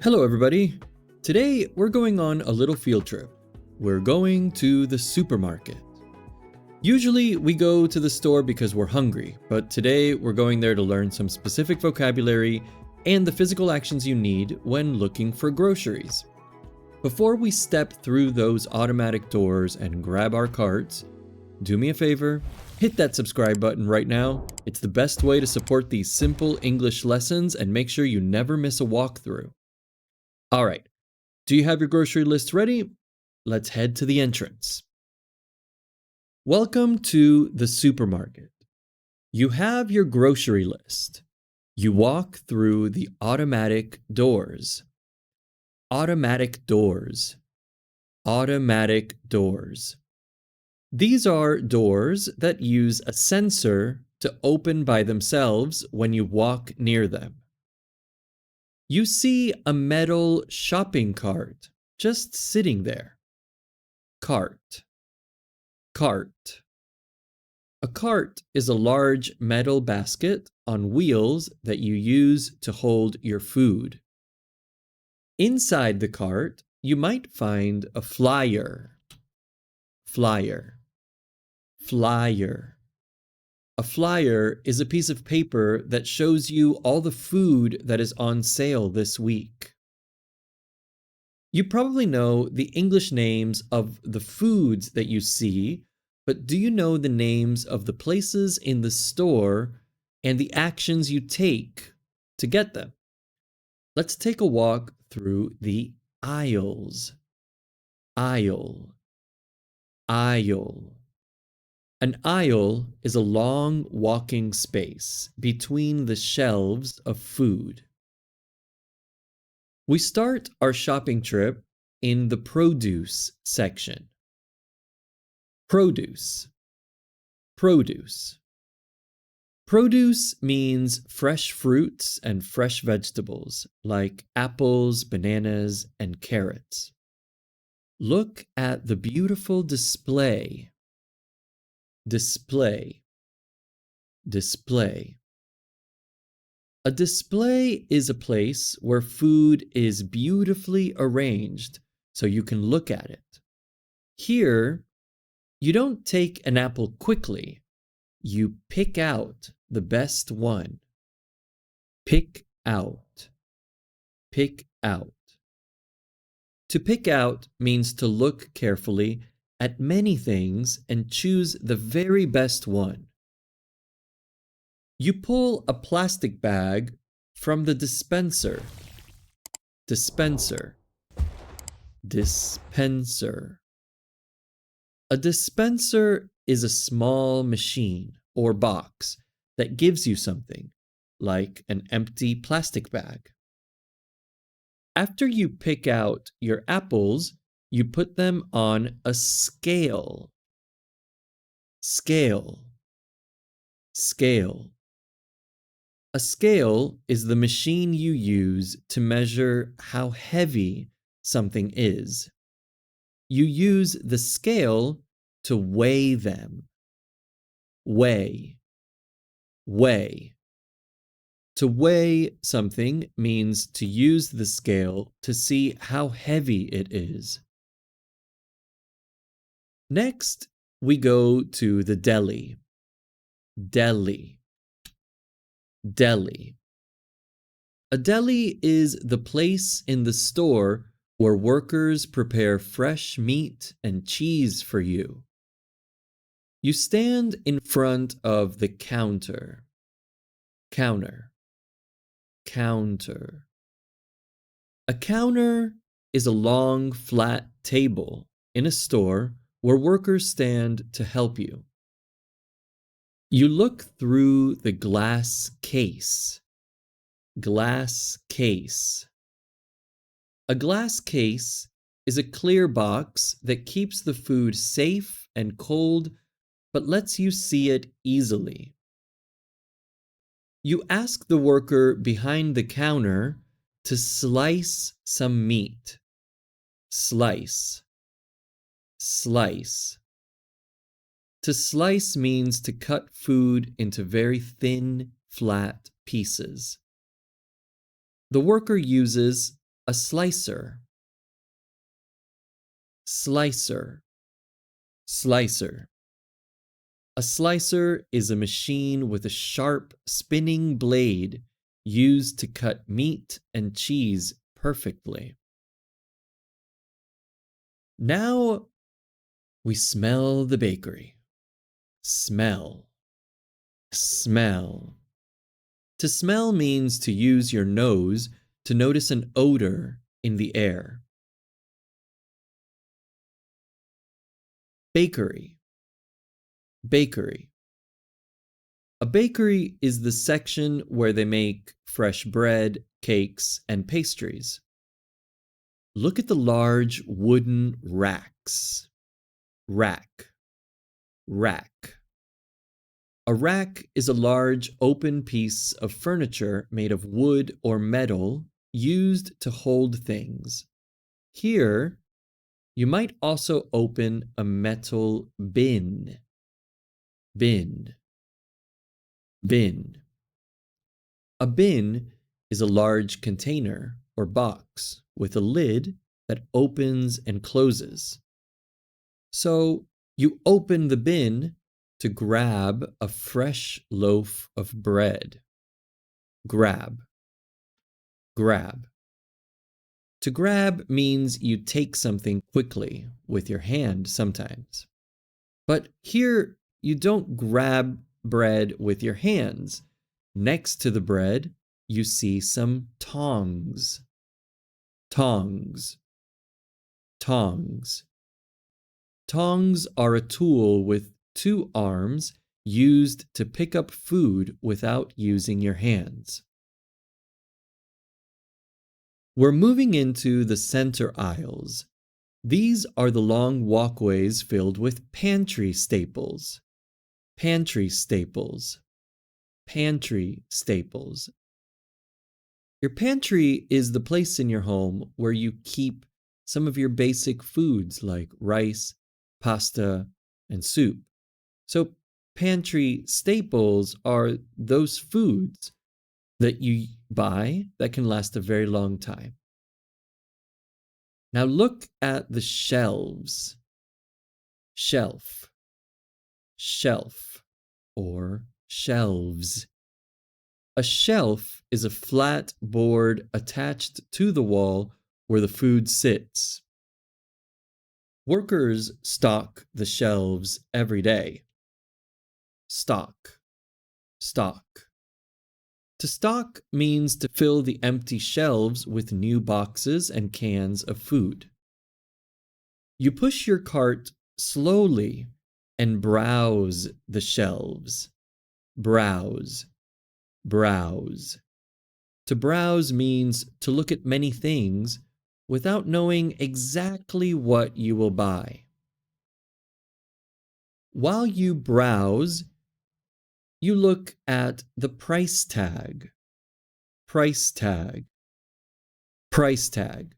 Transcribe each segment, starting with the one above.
Hello everybody! Today we're going on a little field trip. We're going to the supermarket. Usually we go to the store because we're hungry, but today we're going there to learn some specific vocabulary and the physical actions you need when looking for groceries. Before we step through those automatic doors and grab our carts, do me a favor, hit that subscribe button right now. It's the best way to support these simple English lessons and make sure you never miss a walkthrough. All right, do you have your grocery list ready? Let's head to the entrance. Welcome to the supermarket. You have your grocery list. You walk through the automatic doors. Automatic doors. Automatic doors. These are doors that use a sensor to open by themselves when you walk near them. You see a metal shopping cart just sitting there. Cart. Cart. A cart is a large metal basket on wheels that you use to hold your food. Inside the cart, you might find a flyer. Flyer. Flyer. A flyer is a piece of paper that shows you all the food that is on sale this week. You probably know the English names of the foods that you see, but do you know the names of the places in the store and the actions you take to get them? Let's take a walk through the aisles. Aisle. Aisle. An aisle is a long walking space between the shelves of food. We start our shopping trip in the produce section. Produce. Produce. Produce means fresh fruits and fresh vegetables like apples, bananas, and carrots. Look at the beautiful display. Display. Display. A display is a place where food is beautifully arranged so you can look at it. Here, you don't take an apple quickly. You pick out the best one. Pick out. Pick out. To pick out means to look carefully at many things and choose the very best one. You pull a plastic bag from the dispenser. Dispenser. Dispenser. A dispenser is a small machine or box that gives you something, like an empty plastic bag. After you pick out your apples, you put them on a scale. Scale. Scale. A scale is the machine you use to measure how heavy something is. You use the scale to weigh them. Weigh. Weigh. To weigh something means to use the scale to see how heavy it is. Next, we go to the deli. Deli. Deli. A deli is the place in the store where workers prepare fresh meat and cheese for you. You stand in front of the counter. Counter. Counter. A counter is a long, flat table in a store where workers stand to help you. You look through the glass case. Glass case. A glass case is a clear box that keeps the food safe and cold, but lets you see it easily. You ask the worker behind the counter to slice some meat. Slice. Slice. To slice means to cut food into very thin, flat pieces. The worker uses A slicer, slicer, slicer. A slicer is a machine with a sharp spinning blade used to cut meat and cheese perfectly. Now we smell the bakery. Smell, smell. To smell means to use your nose to notice an odor in the air. Bakery, bakery. A bakery is the section where they make fresh bread, cakes, and pastries. Look at the large wooden racks. Rack, rack. A rack is a large open piece of furniture made of wood or metal used to hold things. Here, you might also open a metal bin. Bin, bin. A bin is a large container or box with a lid that opens and closes. So you open the bin to grab a fresh loaf of bread. Grab, grab. To grab means you take something quickly with your hand sometimes. But here you don't grab bread with your hands. Next to the bread, you see some tongs. Tongs, tongs. Tongs are a tool with two arms used to pick up food without using your hands. We're moving into the center aisles. These are the long walkways filled with pantry staples. Pantry staples. Pantry staples. Your pantry is the place in your home where you keep some of your basic foods like rice, pasta, and soup. So pantry staples are those foods that you buy that can last a very long time. Now look at the shelves. Shelf, shelf, or shelves. A shelf is a flat board attached to the wall where the food sits. Workers stock the shelves every day. Stock, stock. To stock means to fill the empty shelves with new boxes and cans of food. You push your cart slowly and browse the shelves. Browse, browse. To browse means to look at many things without knowing exactly what you will buy. While you browse, you look at the price tag. Price tag. Price tag.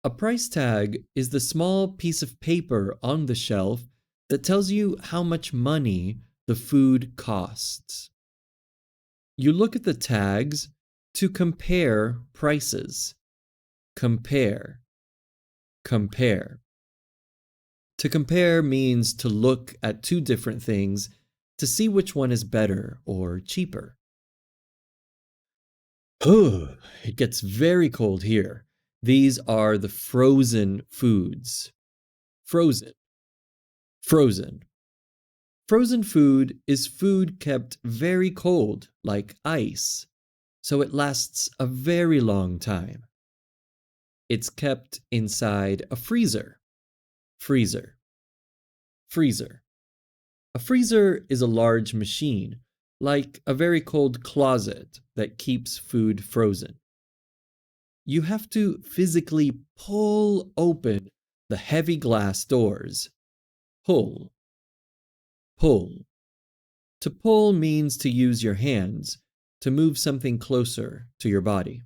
A price tag is the small piece of paper on the shelf that tells you how much money the food costs. You look at the tags to compare prices. Compare. Compare. To compare means to look at two different things to see which one is better or cheaper. It gets very cold here. These are the frozen foods. Frozen. Frozen. Frozen food is food kept very cold, like ice, so it lasts a very long time. It's kept inside a freezer. Freezer. Freezer. A freezer is a large machine, like a very cold closet that keeps food frozen. You have to physically pull open the heavy glass doors. Pull. Pull. To pull means to use your hands to move something closer to your body.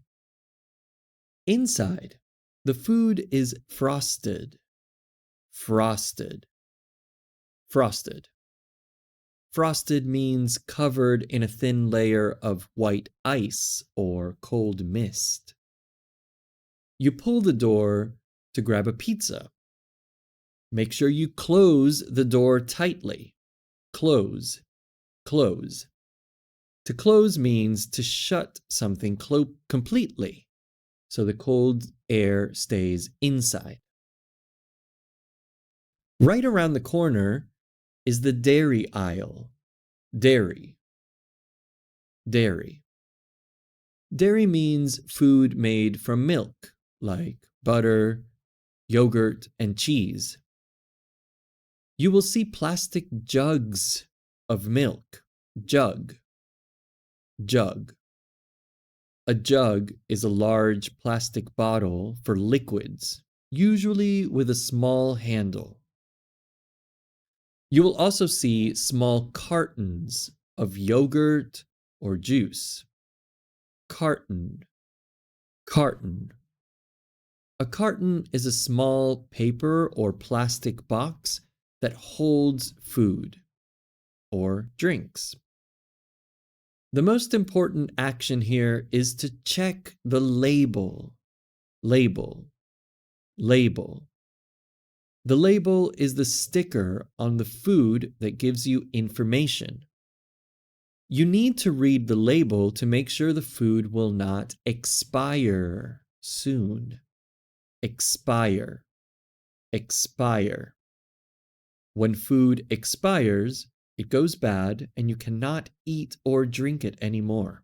Inside, the food is frosted. Frosted. Frosted. Frosted means covered in a thin layer of white ice or cold mist. You pull the door to grab a pizza. Make sure you close the door tightly. Close, close. To close means to shut something completely, so the cold air stays inside. Right around the corner is the dairy aisle. Dairy, dairy. Dairy means food made from milk, like butter, yogurt, and cheese. You will see plastic jugs of milk. Jug, jug. A jug is a large plastic bottle for liquids, usually with a small handle. You will also see small cartons of yogurt or juice. Carton, carton. A carton is a small paper or plastic box that holds food or drinks. The most important action here is to check the label. Label, label. The label is the sticker on the food that gives you information. You need to read the label to make sure the food will not expire soon. Expire, expire. When food expires, it goes bad and you cannot eat or drink it anymore.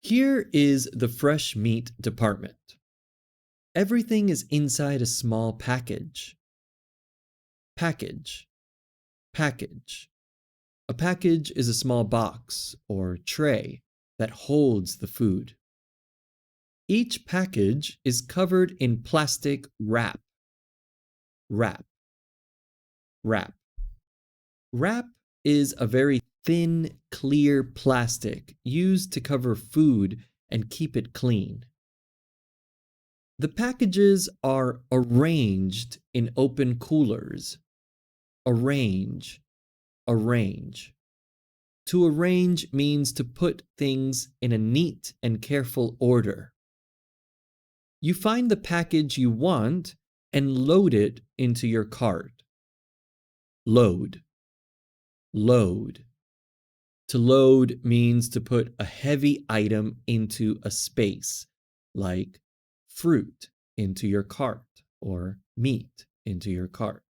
Here is the fresh meat department. Everything is inside a small package. Package, package. A package is a small box or tray that holds the food. Each package is covered in plastic wrap. Wrap, wrap. Wrap is a very thin, clear plastic used to cover food and keep it clean. The packages are arranged in open coolers. Arrange, arrange. To arrange means to put things in a neat and careful order. You find the package you want and load it into your cart. Load, load. To load means to put a heavy item into a space, like fruit into your cart or meat into your cart.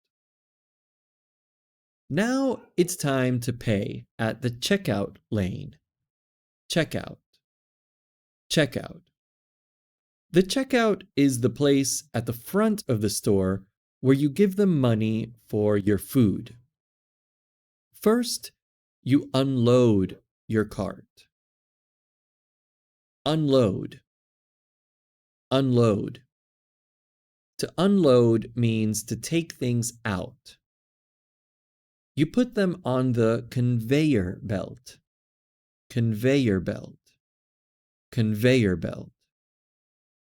Now it's time to pay at the checkout lane. Checkout, checkout. The checkout is the place at the front of the store where you give them money for your food. First, you unload your cart. Unload, unload. To unload means to take things out. You put them on the conveyor belt. Conveyor belt, conveyor belt.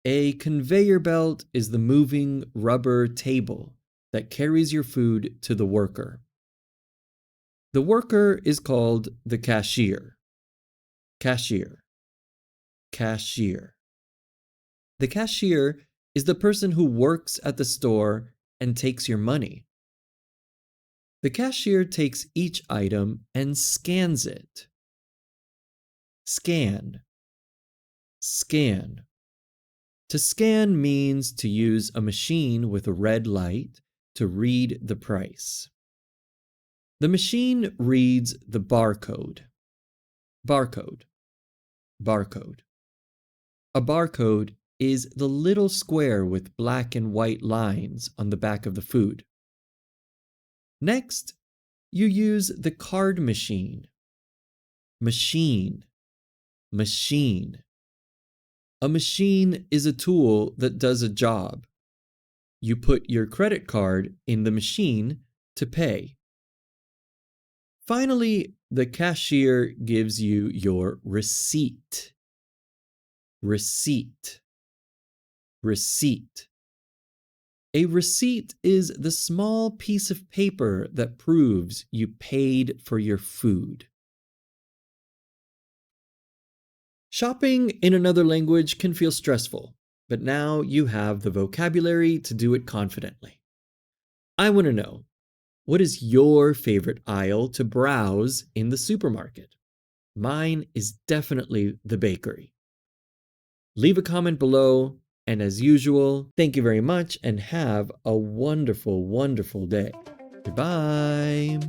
A conveyor belt is the moving rubber table that carries your food to the worker. The worker is called the cashier. Cashier, cashier. The cashier is the person who works at the store and takes your money. The cashier takes each item and scans it. Scan, scan. To scan means to use a machine with a red light to read the price. The machine reads the barcode. Barcode, barcode. A barcode is the little square with black and white lines on the back of the food. Next, you use the card machine. Machine, machine. A machine is a tool that does a job. You put your credit card in the machine to pay. Finally, the cashier gives you your receipt. Receipt, receipt. A receipt is the small piece of paper that proves you paid for your food. Shopping in another language can feel stressful, but now you have the vocabulary to do it confidently. I want to know, what is your favorite aisle to browse in the supermarket? Mine is definitely the bakery. Leave a comment below, and as usual, thank you very much and have a wonderful, wonderful day. Goodbye.